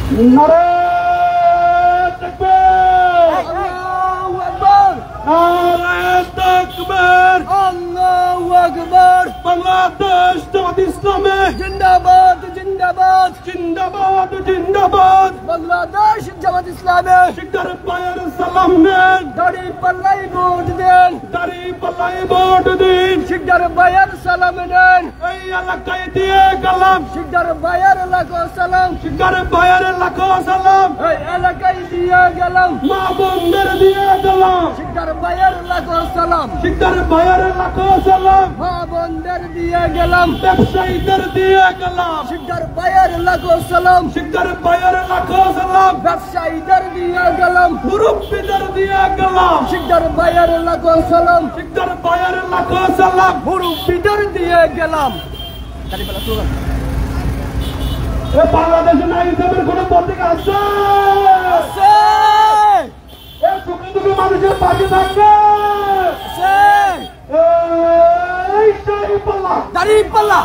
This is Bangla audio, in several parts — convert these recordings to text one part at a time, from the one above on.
নারে তাকবীর, আল্লাহু আকবার, নারে তাকবীর, আল্লাহু আকবার। বাংলাদেশ জামাত ইসলামী জিন্দাবাদ জিন্দাবাদ জিন্দাবাদ জিন্দাবাদ। বাংলাদেশ জামাত ইসলামী শিকদার পায়ের সালাম নেন, দাড়ি পাল্লাই ভোট দেন, দাড়ি পাল্লাই ভোট দিন, শিকদার পায়ের সালাম নেন। এই এলাকায় দিয়ে গেলাম, শিকদার পায়ের লাখো সালাম, শিকদার পায়ের লাখো সালাম। এই এলাকায় দিয়ে গেলাম, মা বোনদের দিয়ে গেলাম, শিকদার পায়ের লাখো সালাম, শিকদার পায়ের লাখো সালাম। মা বোনদের দিয়ে গেলাম, ব্যবসায়ীদের দিয়ে গেলাম, শিকদার পায়ের লাখো সালাম, শিকদার পায়ের লাখো সালাম। ব্যবসায়ীদের দিয়ে গেলাম, মুরব্বীদের দিয়ে গেলাম, শিকদার পায়ের লাখো সালাম, শিকদার পায়ের লাখো সালাম। মুরব্বীদের দিয়ে গেলাম। বাংলাদেশে না হিসাবের কোন পত্রিকা আছে? টুকরি টুকরি মানুষের পাশে থাকবে। দাঁড়িপাল্লা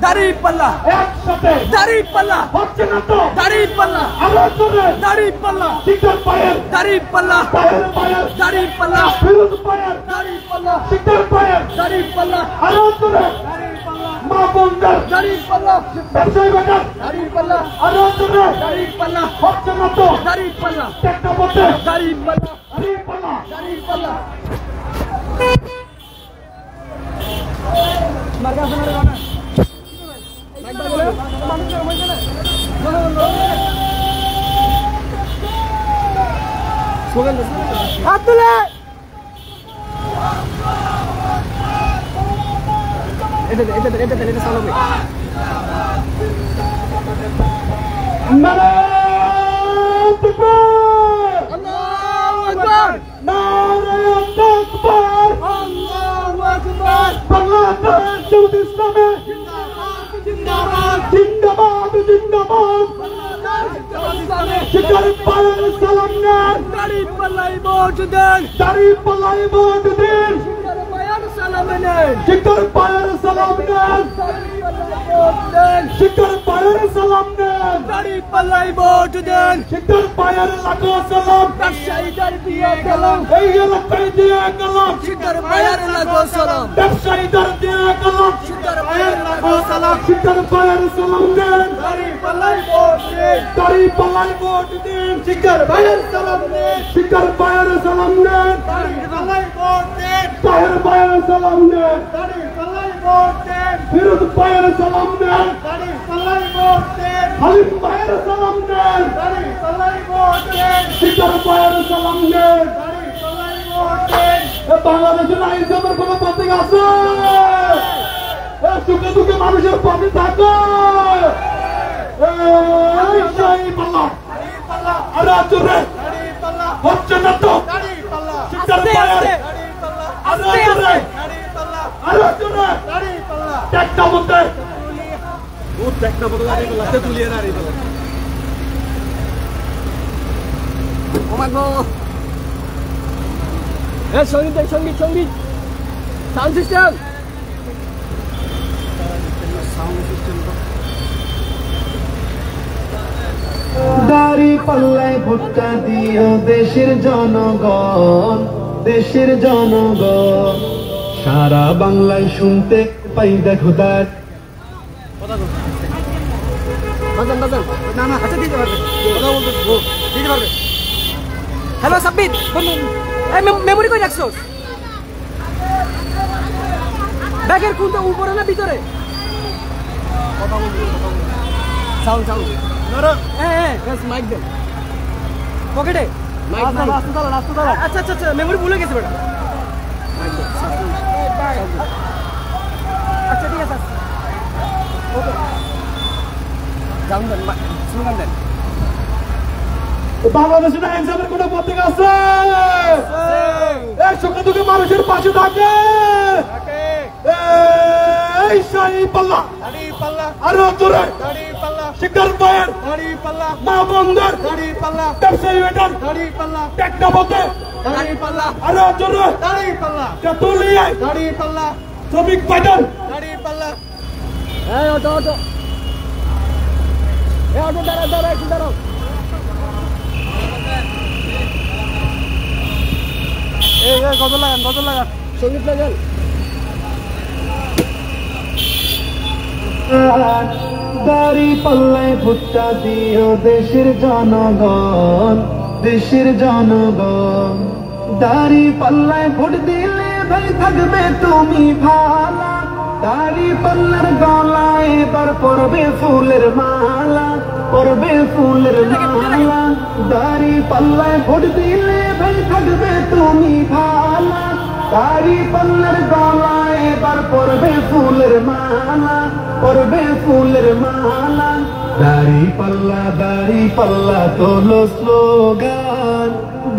দাঁড়িপাল্লা একসাথে, দাঁড়িপাল্লা হচ্ছে না তো, দাঁড়িপাল্লা আলোচনে, দাঁড়িপাল্লা শিকদার পায়ের, দাঁড়িপাল্লা পায়ের পায়ের, দাঁড়িপাল্লা ফিরোজ পায়ের, দাঁড়িপাল্লা শিকদার পায়ের, দাঁড়িপাল্লা আলোচনে, দাঁড়িপাল্লা মা বোনদের, দাঁড়িপাল্লা ব্যবসায়ী বাজার, দাঁড়িপাল্লা আলোচনে, দাঁড়িপাল্লা হচ্ছে না তো, দাঁড়িপাল্লা টেকনোপথে, দাঁড়িপাল্লা দাঁড়িপাল্লা দাঁড়িপাল্লা। হাত তুলে এটা চালাবে। আল্লাহু আকবার, নারে তাকবীর, আল্লাহু আকবার। বাংলাদেশ জামাত ইসলামী জিন্দাবাদ জিন্দাবাদ জিন্দাবাদ জিন্দাবাদ। বাংলাদেশ জামাত ইসলামী শিকদার পায়ের সালাম নেন, দাঁড়িপাল্লাই ভোট দেন, দাঁড়িপাল্লাই ভোট দিন, শিকদার পায়ের সালাম নেন, শিকদার পায়ের সালাম নেন, শিকদার পায়ের সালাম নেন, দাঁড়িপাল্লাই ভোট দেন, শিকদার পায়ের লাখো সালাম। ব্যবসায়ীদের দিয়ে গেলাম, এই এলাকায় দিয়ে গেলাম, শিকদার পায়ের লাখো সালাম। ব্যবসায়ীদের দিয়ে গেলাম, শিকদার পায়ের লাখো সালাম, শিকদার পায়ের সালাম দেন, দাঁড়িপাল্লাই ভোট দিন, দাঁড়িপাল্লাই ভোট দিন, শিকদার পায়ের সালাম দেন, শিকদার পায়ের সালাম দেন, দাঁড়িপাল্লাই ভোট দিন, পায়ের পায়ের সালাম দেন, দাঁড়িপাল্লাই ভোট দিন, ফিরোজ পায়ের সালাম দেন, দাঁড়িপাল্লাই ভোট দিন, হালিম পায়ের সালাম দেন, দাঁড়িপাল্লাই ভোট দিন, শিকদার পায়ের সালাম দেন, দাঁড়িপাল্লাই ভোট দিন। বাংলাদেশের না হিসাবের কোন পত্রিকা আছে? সুখে দুঃখে মানুষের পাশে থাকো। হচ্ছে না তো, শিকদার পায়ের টেকনোপথে, টেকনোপথে তুলিয়ে দাঁড়িয়ে। সঙ্গীত সঙ্গীত সঙ্গীত সাউন্ড সিস্টেম, দাঁড়িপাল্লায় ভোটটা দিও দেশের জনগণ, দেশের জনগণ। সারা বাংলায় শুনতে পাই দেখো তার। হ্যালো সাব্বির, মেমোরি কই রাখছো? ব্যাগের কোনটা, উপরে না ভিতরে? সাউন্ড সাউন্ড মাইক দেন পকেটে। আচ্ছা আচ্ছা আচ্ছা, মেমোরি ভুলে গেছে বেটা। আচ্ছা ঠিক আছে, ওকে যান দেন, স্লোগান দেন। বাংলাদেশে না হিসাবের কোন পত্রিকা আছে? সুখে দুঃখে মানুষের পাশে থাকে। এই শাহী পাল্লা, দাঁড়িপাল্লা আরো জোরে, দাঁড়িপাল্লা শিকদার পায়ের, দাঁড়িপাল্লা মা বোনদের, দাঁড়িপাল্লা ব্যবসায়ী বেটার, দাঁড়িপাল্লা টেকনোপথে, দাঁড়িপাল্লা আরো জোরে, দাঁড়িপাল্লা তেতুলিয়ায়, দাঁড়িপাল্লা শ্রমিক বাজার, দাঁড়িপাল্লা। এই অটো অটো, অটো দাঁড়াও দাঁড়াও একটু দাঁড়াও এই কত লাগান সঙ্গীত লাগান দাড়ি পাল্লায় ভুট্টা দিও দেশের জনগণ দেশের জনগণ দাড়ি পাল্লায় ভোট দিলে ভাই থাকবে তুমি ভালা দাড়ি পাল্লার গলায় এবার পরবে ফুলের মালা পরবে ফুলের মালা দাড়ি পাল্লায় ভোট দিলে ভাই থাকবে তুমি ভালা দাড়ি পাল্লার গলায় এবার পরবে ফুলের মালা পরবে ফুলের মালা দাড়ি পাল্লা তোলো স্লোগান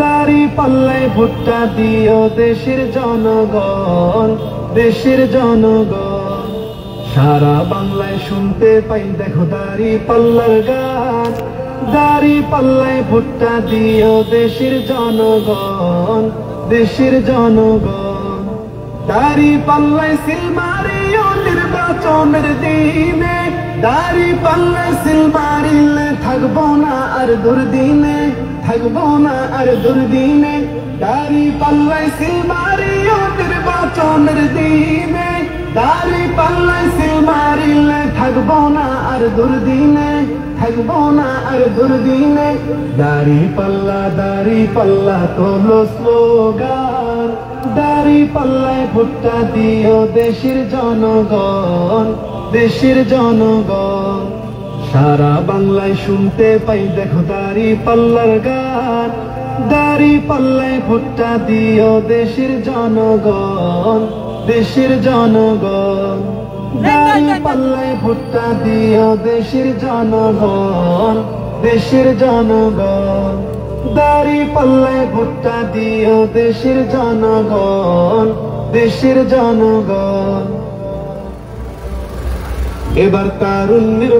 দাড়ি পাল্লায় ভুট্টা দিও দেশের জনগণ দেশের জনগণ সারা বাংলায় শুনতে পাই দেখো দাড়ি পাল্লার গান দাড়ি পাল্লায় ভুট্টা দিও দেশের জনগণ দেশের জনগণ দাড়ি পাল্লায় সিল মারিও নির্বাচনের দিনে দাড়ি পাল্লায় সিল মারিলে থাকবো না আর দুর্দিনে থাকবো না আর দুর্দিনে দাড়ি পাল্লায় সিল মারিও নির্বাচনের দিনে দাড়ি পাল্লায় সিল মারিলে থাকবো না আর দুর্দিনে থাকবো না আর দুর্দিনে দাড়ি পাল্লা তোলো স্লোগান দাড়ি পাল্লায় ভুট্টা দিও দেশের জনগণ দেশের জনগণ সারা বাংলায় শুনতে পাই দেখো দাড়ি পাল্লার গান দাড়ি পাল্লায় ভুট্টা দিও দেশের জনগণ দেশের জনগণ দাড়ি পাল্লায় ভুট্টা দিও দেশের জনগণ দেশের জনগণ দাড়ি পাল্লায় ভুট্টা দিও দেশের জনগণ দেশের জনগণ এবার তারুণ্যের